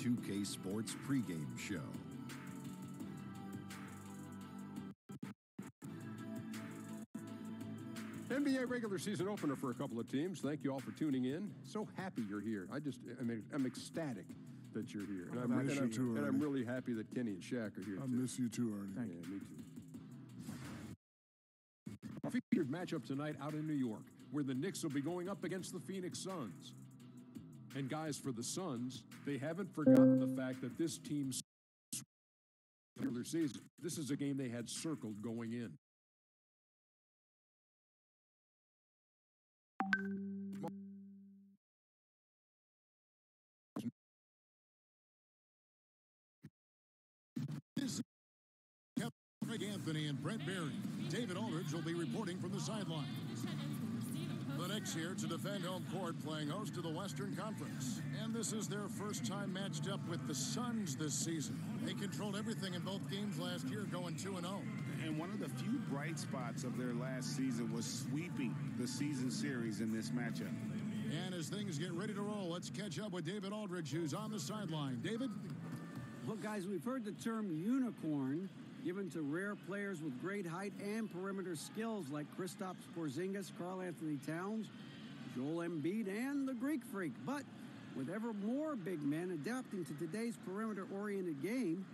2K Sports pregame show. NBA regular season opener for a couple of teams. Thank you all for tuning in. So happy you're here. I'm ecstatic that you're here. And I'm really happy that Kenny and Shaq are here. I miss you too, Ernie. Thank you. Me too. Our featured matchup tonight out in New York, where the Knicks will be going up against the Phoenix Suns. And guys, for the Suns, they haven't forgotten the fact that this team's regular season, this is a game they had circled going in. Craig Anthony and Brent Barry. David Aldridge will be reporting from the sideline. The Knicks here to defend home court, playing host to the Western Conference. And this is their first time matched up with the Suns this season. They controlled everything in both games last year, going 2-0. And one of the few bright spots of their last season was sweeping the season series in this matchup. And as things get ready to roll, let's catch up with David Aldridge, who's on the sideline. David? Well, guys, we've heard the term unicorn given to rare players with great height and perimeter skills like Kristaps Porzingis, Karl Anthony Towns, Joel Embiid, and the Greek Freak. But with ever more big men adapting to today's perimeter-oriented game,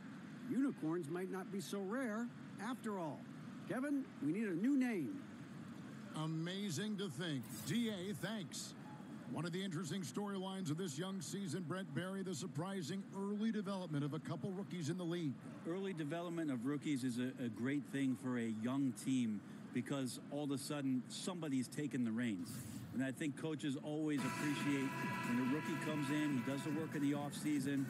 unicorns might not be so rare after all. Kevin, we need a new name. Amazing to think. DA, thanks. One of the interesting storylines of this young season, Brent Barry, the surprising early development of a couple rookies in the league. Early development of rookies is a great thing for a young team because all of a sudden somebody's taking the reins. And I think coaches always appreciate when a rookie comes in, he does the work in the offseason,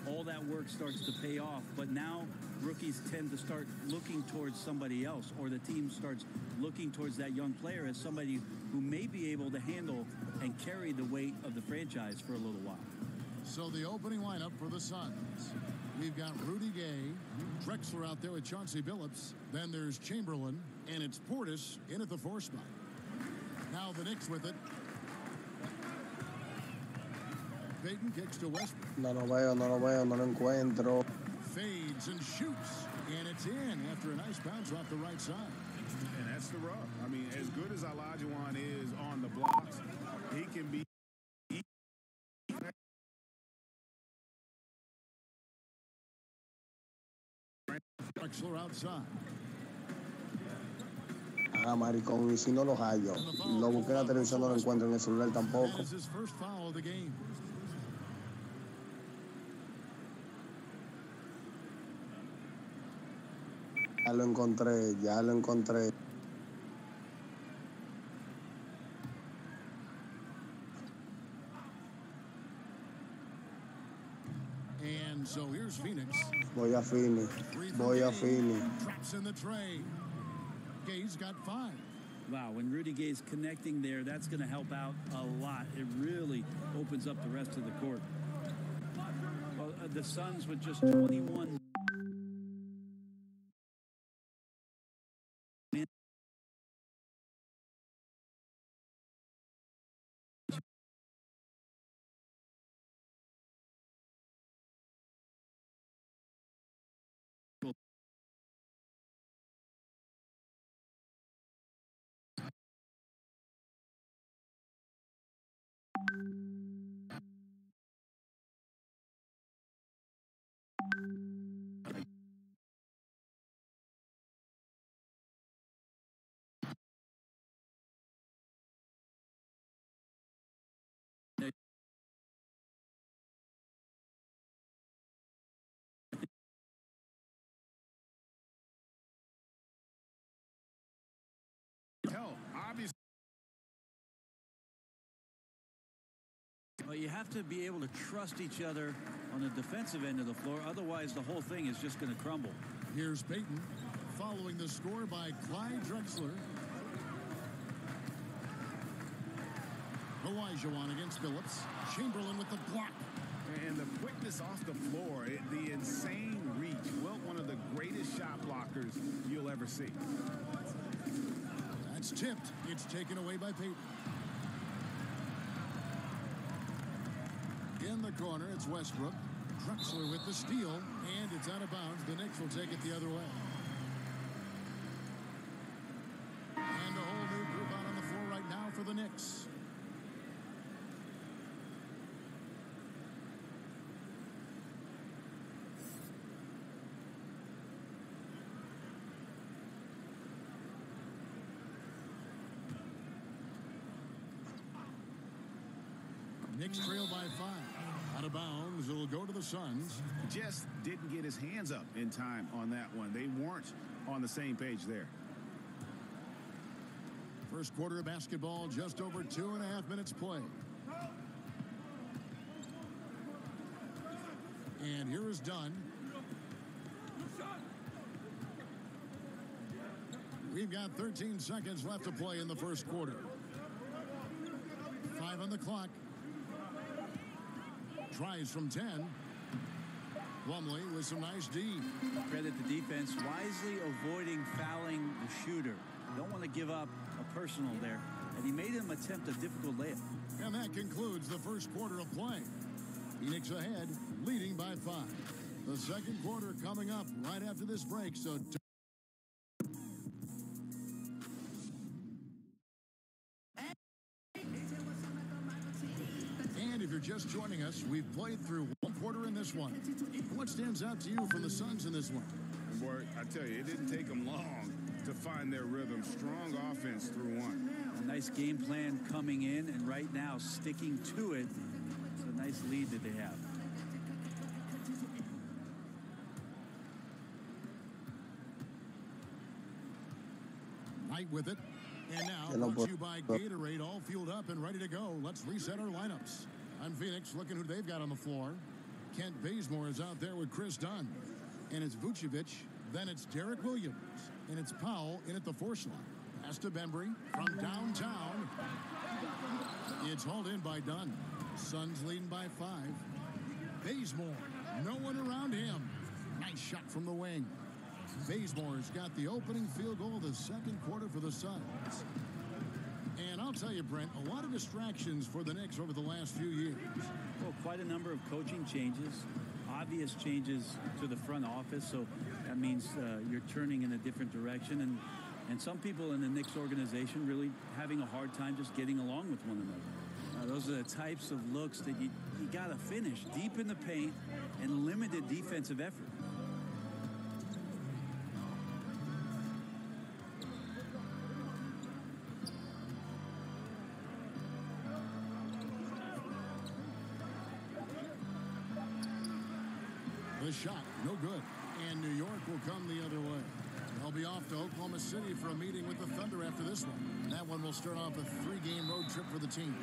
all that work starts to pay off. But now rookies tend to start looking towards somebody else, or the team starts looking towards that young player as somebody who may be able to handle and carry the weight of the franchise for a little while. So the opening lineup for the Suns. We've got Rudy Gay, Drexler out there with Chauncey Billups. Then there's Chamberlain, and it's Portis in at the 4 spot. Now the Knicks with it. Payton kicks to Westbrook. No lo encuentro. Fades and shoots, and it's in after a nice bounce off the right side. And that's the rub. I mean, as good as Olajuwon is on the blocks, he can be. Drexler outside. Ah, maricón, y si no los hallo. Lo busqué en la televisión, no lo encuentro en el celular tampoco. That is his first foul of the game. Ya lo encontré. And so here's Phoenix. Voy a Phoenix. Traps in the tray. Gay's got 5. Wow, when Rudy Gay's connecting there, that's going to help out a lot. It really opens up the rest of the court. Well, the Suns with just 21. Hell, obviously. Well, you have to be able to trust each other on the defensive end of the floor. Otherwise, the whole thing is just going to crumble. Here's Payton following the score by Clyde Drexler. Olajuwon against Billups. Chamberlain with the block. And the quickness off the floor, the insane reach. Well, one of the greatest shot blockers you'll ever see. That's tipped. It's taken away by Payton. In the corner, it's Westbrook. Drexler with the steal, and it's out of bounds. The Knicks will take it the other way. And a whole new group out on the floor right now for the Knicks. Knicks trail by 5. Out of bounds, it'll go to the Suns. Just didn't get his hands up in time on that one. They weren't on the same page there. First quarter of basketball, just over 2.5 minutes play. And here is Dunn. We've got 13 seconds left to play in the first quarter. 5 on the clock. Tries from 10. Plumlee with some nice D. Credit the defense, wisely avoiding fouling the shooter. Don't want to give up a personal there. And he made him attempt a difficult layup. And that concludes the first quarter of play. Phoenix ahead, leading by 5. The second quarter coming up right after this break, so... And if you're just joining us, we've played through one quarter in this one. What stands out to you from the Suns in this one? Boy, I tell you, it didn't take them long to find their rhythm. Strong offense through one. A nice game plan coming in, and right now sticking to it. It's a nice lead that they have. Knight with it. And now, brought to you by Gatorade, all fueled up and ready to go. Let's reset our lineups. I'm Phoenix, looking who they've got on the floor. Kent Bazemore is out there with Chris Dunn. And it's Vucevic, then it's Derek Williams, and it's Powell in at the 4 slot. Pass to Bembry from downtown. It's hauled in by Dunn. Suns leading by 5. Bazemore, no one around him. Nice shot from the wing. Bazemore's got the opening field goal of the second quarter for the Suns. And I'll tell you, Brent, a lot of distractions for the Knicks over the last few years. Well, quite a number of coaching changes, obvious changes to the front office, so that means you're turning in a different direction. And some people in the Knicks organization really having a hard time just getting along with one another. Those are the types of looks that you got to finish deep in the paint and limited defensive effort. The shot, no good. And New York will come the other way. They'll be off to Oklahoma City for a meeting with the Thunder after this one. That one will start off a 3-game road trip for the team.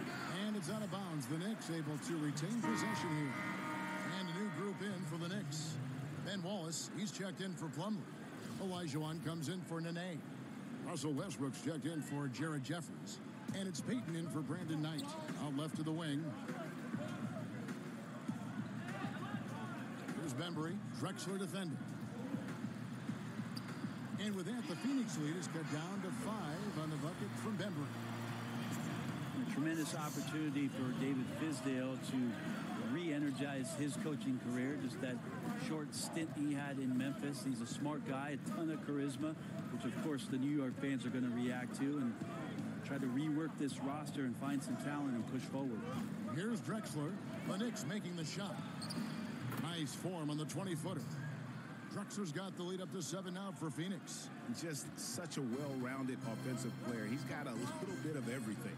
And it's out of bounds. The Knicks able to retain possession here. And a new group in for the Knicks. Ben Wallace, he's checked in for Plumlee. Olajuwon comes in for Nene. Russell Westbrook's checked in for Jared Jeffries. And it's Peyton in for Brandon Knight. Out left to the wing. Bembry, Drexler defending. And with that, the Phoenix lead is cut down to 5 on the bucket from Bembry. A tremendous opportunity for David Fizdale to re-energize his coaching career. Just that short stint he had in Memphis. He's a smart guy, a ton of charisma, which of course the New York fans are going to react to and try to rework this roster and find some talent and push forward. Here's Drexler. The Knicks making the shot. Nice form on the 20-footer. Drexler's got the lead up to 7 now for Phoenix. Just such a well-rounded offensive player. He's got a little bit of everything.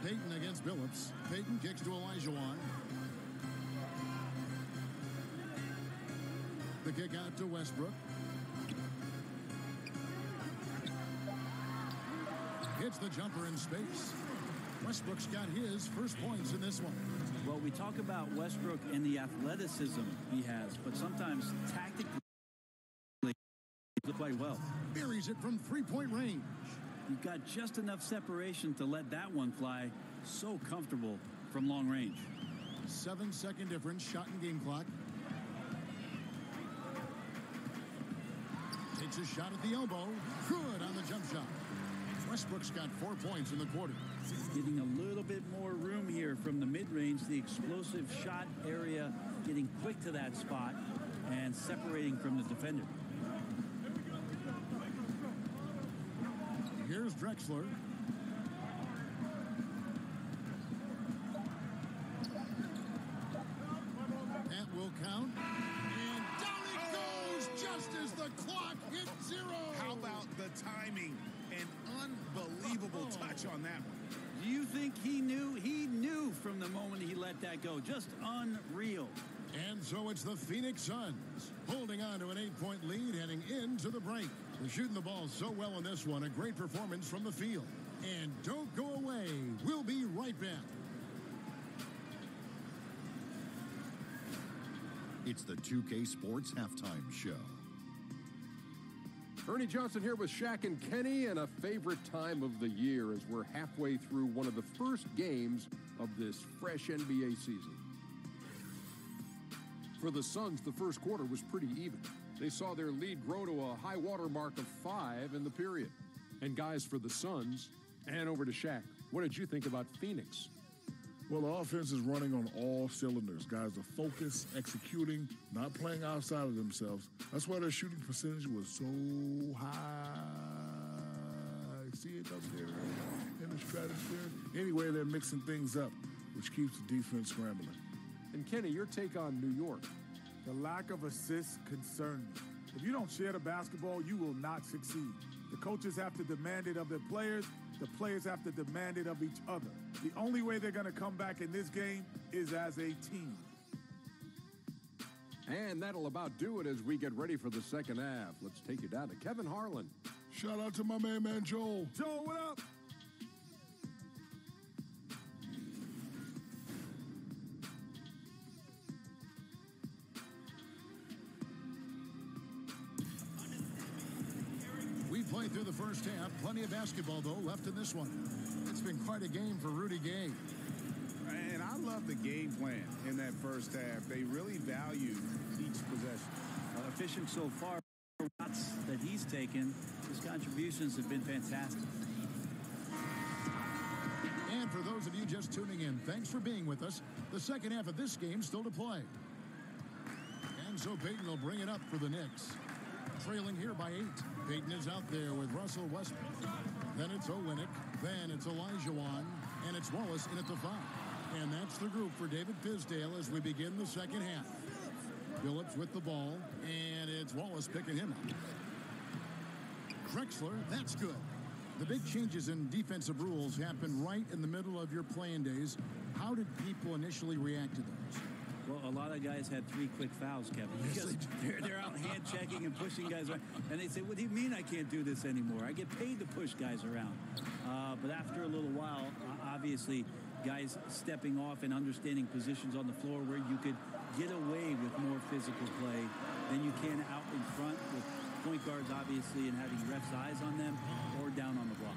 Payton against Billups. Payton kicks to Olajuwon. The kick out to Westbrook. Hits the jumper in space. Westbrook's got his first points in this one. Well, we talk about Westbrook and the athleticism he has, but sometimes tactically he look quite well. Buries it from 3-point range. You've got just enough separation to let that one fly. So comfortable from long range. 7-second difference, shot and game clock. Takes a shot at the elbow. Good on the jump shot. Westbrook's got 4 points in the quarter. Getting a little bit more room here from the mid-range, the explosive shot area, getting quick to that spot and separating from the defender. Here's Drexler. That will count. And down it goes just as the clock hit 0. How about the timing? An unbelievable touch on that one. Do you think he knew? He knew from the moment he let that go. Just unreal. And so it's the Phoenix Suns holding on to an 8-point lead heading into the break. They're shooting the ball so well in this one. A great performance from the field. And don't go away. We'll be right back. It's the 2K Sports Halftime Show. Ernie Johnson here with Shaq and Kenny, and a favorite time of the year as we're halfway through one of the first games of this fresh NBA season. For the Suns, the first quarter was pretty even. They saw their lead grow to a high water mark of 5 in the period. And guys, for the Suns, and over to Shaq, what did you think about Phoenix? Well, the offense is running on all cylinders. Guys are focused, executing, not playing outside of themselves. That's why their shooting percentage was so high. See it up there in the stratosphere? Anyway, they're mixing things up, which keeps the defense scrambling. And Kenny, your take on New York. The lack of assists concern me. If you don't share the basketball, you will not succeed. The coaches have to demand it of their players. The players have to demand it of each other. The only way they're going to come back in this game is as a team. And that'll about do it as we get ready for the second half. Let's take you down to Kevin Harlan. Shout out to my man Joel. Joel, what up? We played through the first half. Plenty of basketball, though, left in this one. It's been quite a game for Rudy Gay. And I love the game plan in that first half. They really valued each possession. Efficient so far. Shots that he's taken, his contributions have been fantastic. And for those of you just tuning in, thanks for being with us. The second half of this game still to play. And so Peyton will bring it up for the Knicks. Trailing here by 8. Peyton is out there with Russell Westbrook. Then it's Olynyk. Then it's Olajuwon. And it's Wallace in at the 5. And that's the group for David Fizdale as we begin the second half. Phillips with the ball. And it's Wallace picking him up. Drexler, that's good. The big changes in defensive rules happen right in the middle of your playing days. How did people initially react to those? Well, a lot of guys had 3 quick fouls, Kevin. Because they're out hand checking and pushing guys around. And they say, what do you mean I can't do this anymore? I get paid to push guys around. But after a little while, obviously, guys stepping off and understanding positions on the floor where you could get away with more physical play than you can out in front with point guards, obviously, and having refs' eyes on them or down on the block.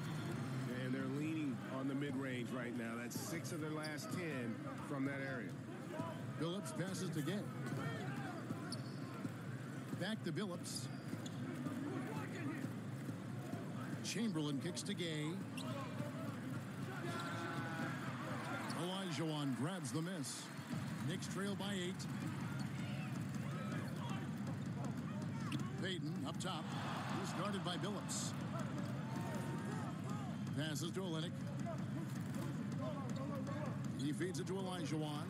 And they're leaning on the mid-range right now. That's 6 of their last 10 from that area. Phillips passes to Gay. Back to Phillips. Chamberlain kicks to Gay. Olajuwon grabs the miss. Knicks trail by 8. Payton up top. He's guarded by Phillips. Passes to Olynyk. He feeds it to Olajuwon.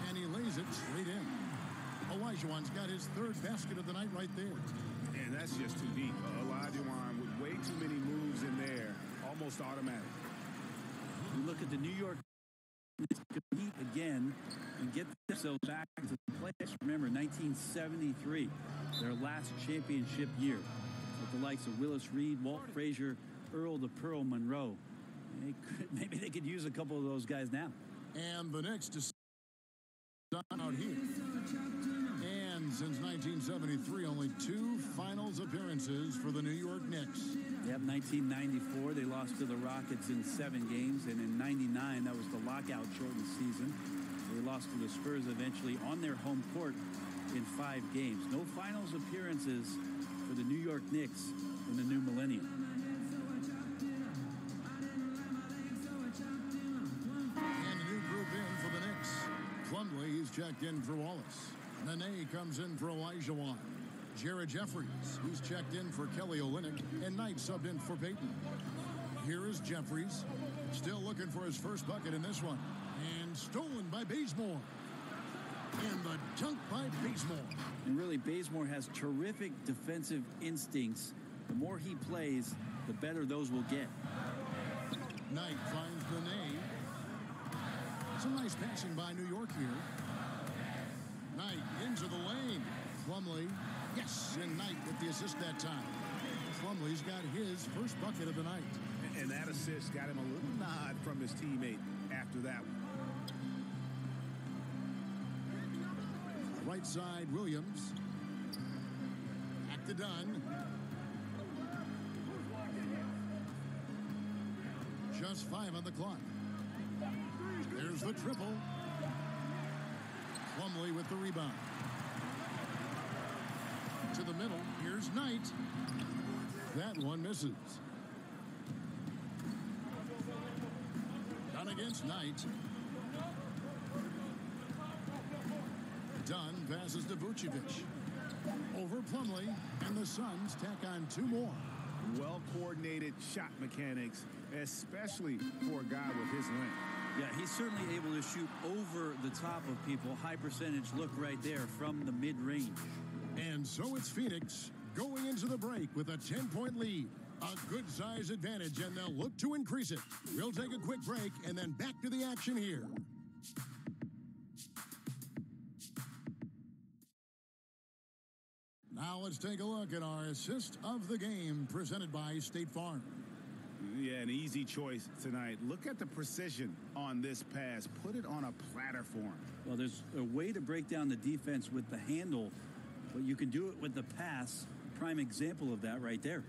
And he lays it straight in. Olajuwon's got his 3rd basket of the night right there. And that's just too deep. Olajuwon with way too many moves in there. Almost automatic. You look at the New York compete again and get themselves back to the playoffs. Remember, 1973, their last championship year, with the likes of Willis Reed, Walt Frazier, Earl the Pearl Monroe. Maybe they could use a couple of those guys now. And the Knicks to out here. And since 1973, only 2 finals appearances for the New York Knicks. Yep, 1994, they lost to the Rockets in 7 games. And in 99, that was the lockout shortened season. They lost to the Spurs eventually on their home court in 5 games. No finals appearances for the New York Knicks in the new millennium. And a new group in for the Knicks. Plumlee, he's checked in for Wallace. Nene comes in for Olajuwon. Jared Jeffries, he's checked in for Kelly Olynyk. And Knight subbed in for Payton. Here is Jeffries, still looking for his first bucket in this one. And stolen by Bazemore. And the dunk by Bazemore. And really, Bazemore has terrific defensive instincts. The more he plays, the better those will get. Knight finds Nene. Some nice passing by New York here. Knight into the lane. Plumlee, yes, and Knight with the assist that time. Plumlee's got his first bucket of the night. And that assist got him a little nod from his teammate after that one. Right side, Williams. Back to Dunn. Just 5 on the clock. There's the triple. Plumlee with the rebound. To the middle. Here's Knight. That one misses. Dunn against Knight. Dunn passes to Vucevic. Over Plumlee, and the Suns tack on 2 more. Well-coordinated shot mechanics, especially for a guy with his length. Yeah, he's certainly able to shoot over the top of people. High percentage look right there from the mid-range. And so it's Phoenix going into the break with a 10-point lead. A good size advantage, and they'll look to increase it. We'll take a quick break and then back to the action here. Now let's take a look at our assist of the game presented by State Farm. Yeah, an easy choice tonight. Look at the precision on this pass. Put it on a platter for him. Well, there's a way to break down the defense with the handle, but you can do it with the pass. Prime example of that right there.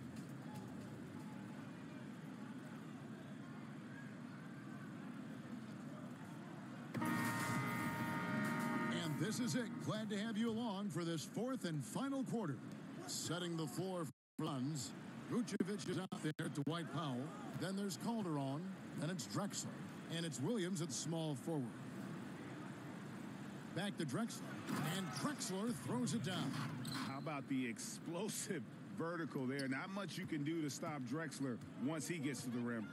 And this is it. Glad to have you along for this 4th and final quarter. Setting the floor for runs. Vucevic is out there to Dwight Powell. Then there's Calderon. Then it's Drexler. And it's Williams at small forward. Back to Drexler. And Drexler throws it down. How about the explosive vertical there? Not much you can do to stop Drexler once he gets to the rim.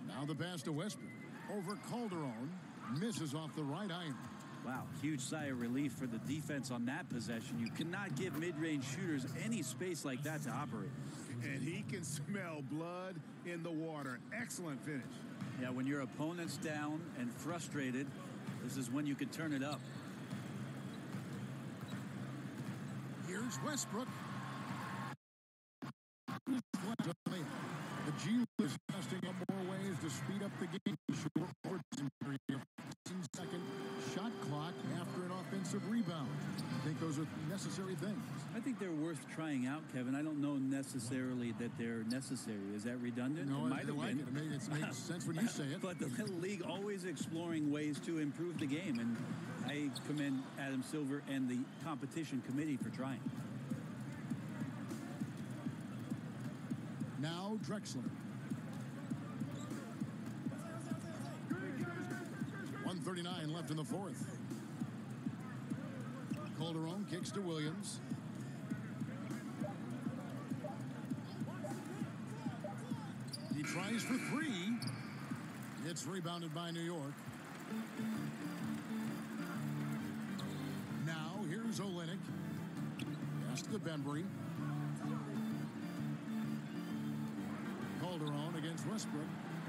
Now the pass to Westbrook. Over Calderon. Misses off the right iron. Wow, huge sigh of relief for the defense on that possession. You cannot give mid-range shooters any space like that to operate. And he can smell blood in the water. Excellent finish. Yeah, when your opponent's down and frustrated, this is when you can turn it up. Here's Westbrook. The G League is testing up more ways to speed up the game. Short court period. Second shot clock after an offensive rebound. I think those are necessary things. I think they're worth trying out, Kevin. I don't know necessarily that they're necessary. Is that redundant? No, it might have been. It makes sense when you say it. But the league always exploring ways to improve the game, and I commend Adam Silver and the competition committee for trying. Now Drexler. 1:39 left in the 4th. Calderon kicks to Williams. He tries for 3. It's rebounded by New York. Now here's Olynyk. Pass to Bembry. Calderon against Westbrook.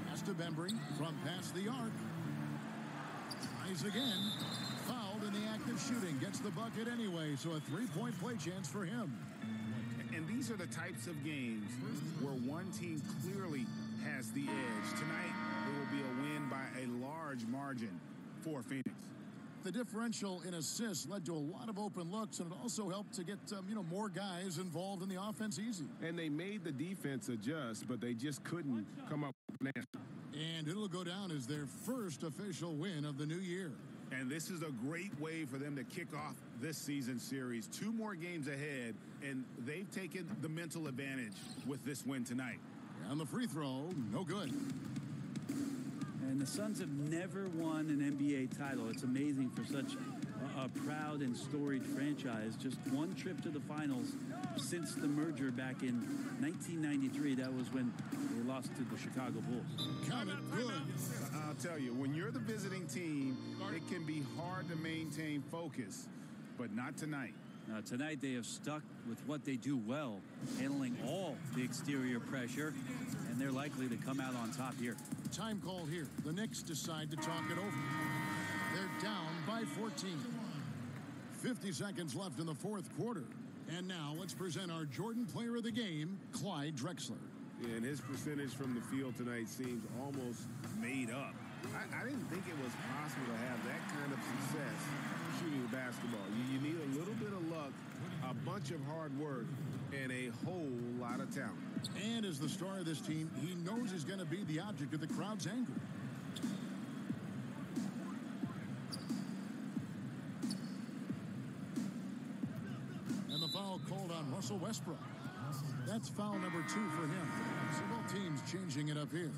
Pass to Bembry from past the arc. Tries again. Fouled in the act of shooting. Gets the bucket anyway, so a 3-point play chance for him. And these are the types of games where one team clearly has the edge. Tonight, it will be a win by a large margin for Phoenix. The differential in assists led to a lot of open looks, and it also helped to get more guys involved in the offense easy. And they made the defense adjust, but they just couldn't come up with an answer. And it'll go down as their first official win of the new year. And this is a great way for them to kick off this season series. 2 more games ahead, and they've taken the mental advantage with this win tonight. And the free throw, no good. And the Suns have never won an NBA title. It's amazing for such a proud and storied franchise. Just one trip to the finals since the merger back in 1993. That was when they lost to the Chicago Bulls. Count it good. I'll tell you, when you're the visiting team, it can be hard to maintain focus, but not tonight. Tonight they have stuck with what they do well, handling all the exterior pressure, and they're likely to come out on top here. Time call here. The Knicks decide to talk it over. They're down by 14. 50 seconds left in the fourth quarter. And now let's present our Jordan Player of the Game, Clyde Drexler. Yeah, and his percentage from the field tonight seems almost Made up. I didn't think it was possible to have that kind of success shooting the basketball. You need a little bit of luck, a bunch of hard work, and a whole lot of talent. And as the star of this team, he knows he's going to be the object of the crowd's anger. And the foul called on Russell Westbrook. That's foul number 2 for him. So both teams changing it up here.